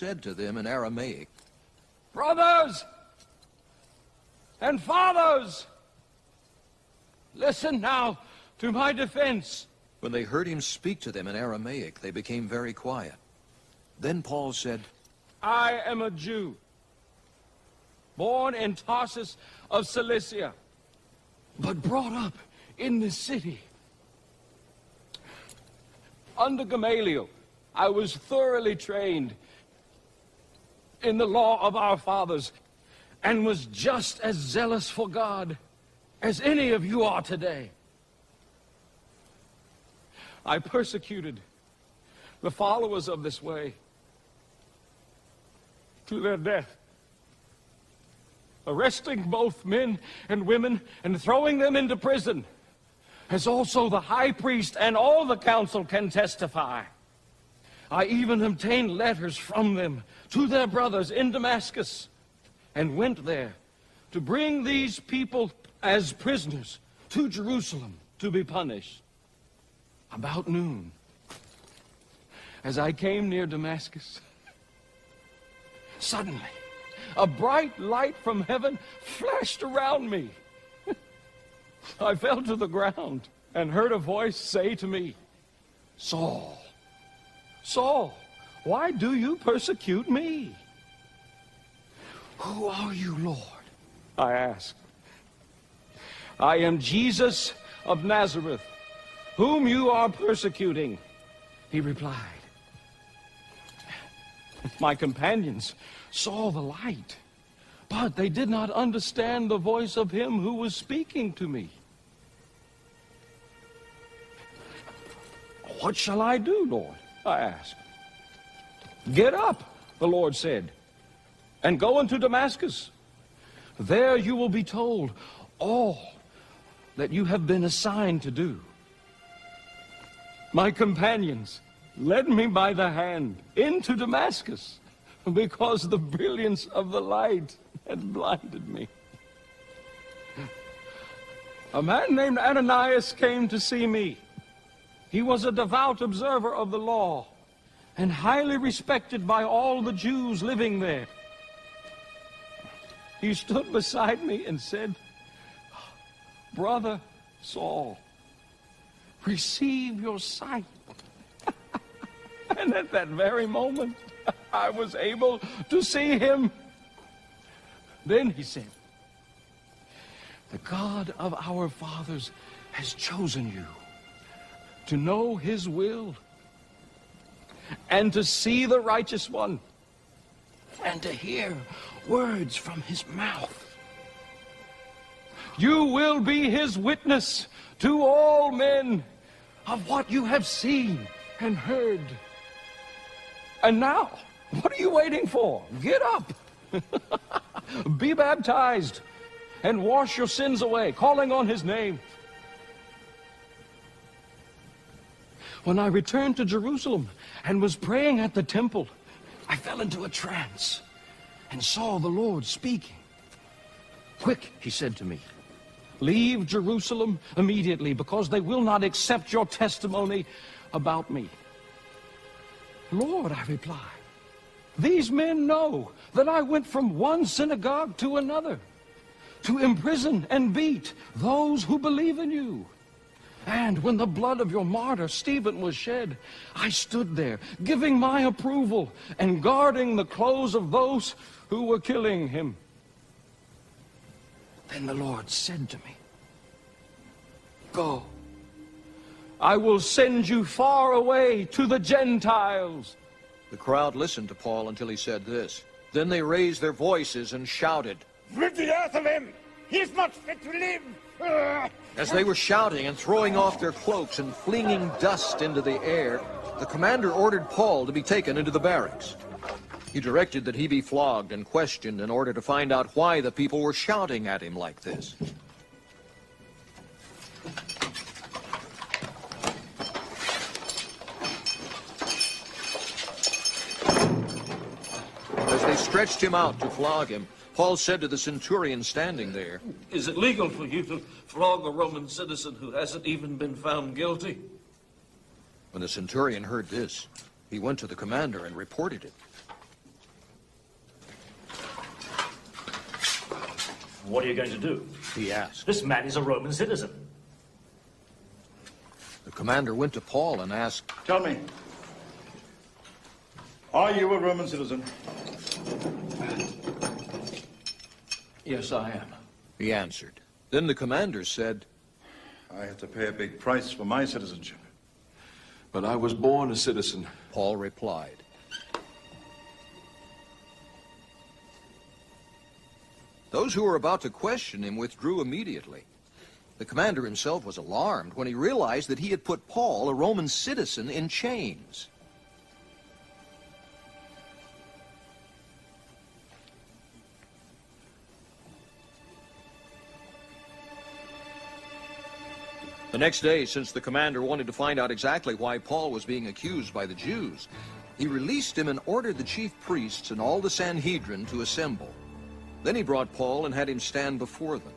said to them in Aramaic, "Brothers and fathers, listen now to my defense." When they heard him speak to them in Aramaic, they became very quiet. Then Paul said, "I am a Jew, born in Tarsus of Cilicia, but brought up in this city. Under Gamaliel, I was thoroughly trained in the law of our fathers and was just as zealous for God as any of you are today. I persecuted the followers of this way to their death, arresting both men and women and throwing them into prison, as also the high priest and all the council can testify. I even obtained letters from them to their brothers in Damascus, and went there to bring these people as prisoners to Jerusalem to be punished. About noon, as I came near Damascus, suddenly a bright light from heaven flashed around me. I fell to the ground and heard a voice say to me, "Saul, Saul, why do you persecute me?" "Who are you, Lord?" I asked. "I am Jesus of Nazareth, whom you are persecuting," he replied. My companions saw the light, but they did not understand the voice of him who was speaking to me. "What shall I do, Lord?" I asked. "Get up," the Lord said, "and go into Damascus. There you will be told all that you have been assigned to do." My companions led me by the hand into Damascus because the brilliance of the light had blinded me. A man named Ananias came to see me. He was a devout observer of the law and highly respected by all the Jews living there. He stood beside me and said, "Brother Saul, receive your sight." And at that very moment, I was able to see him. Then he said, "The God of our fathers has chosen you to know his will and to see the righteous one and to hear words from his mouth. You will be his witness to all men of what you have seen and heard. And now, what are you waiting for? Get up, be baptized, and wash your sins away, calling on his name." When I returned to Jerusalem and was praying at the temple, I fell into a trance and saw the Lord speaking. "Quick," he said to me, "leave Jerusalem immediately, because they will not accept your testimony about me." "Lord," I replied, "these men know that I went from one synagogue to another to imprison and beat those who believe in you. And when the blood of your martyr Stephen was shed, I stood there, giving my approval and guarding the clothes of those who were killing him." Then the Lord said to me, "Go. I will send you far away to the Gentiles." The crowd listened to Paul until he said this. Then they raised their voices and shouted, "Rid the earth of him! He's not fit to live!" As they were shouting and throwing off their cloaks and flinging dust into the air, the commander ordered Paul to be taken into the barracks. He directed that he be flogged and questioned in order to find out why the people were shouting at him like this. As they stretched him out to flog him, Paul said to the centurion standing there, "Is it legal for you to flog a Roman citizen who hasn't even been found guilty?" When the centurion heard this, he went to the commander and reported it. What are you going to do? he asked. This man is a Roman citizen. The commander went to Paul and asked, Tell me, are you a Roman citizen? Yes, I am. he answered. Then the commander said, I have to pay a big price for my citizenship. But I was born a citizen. Paul replied. Those who were about to question him withdrew immediately. The commander himself was alarmed when he realized that he had put Paul, a Roman citizen, in chains. The next day, since the commander wanted to find out exactly why Paul was being accused by the Jews, he released him and ordered the chief priests and all the Sanhedrin to assemble. Then he brought Paul and had him stand before them.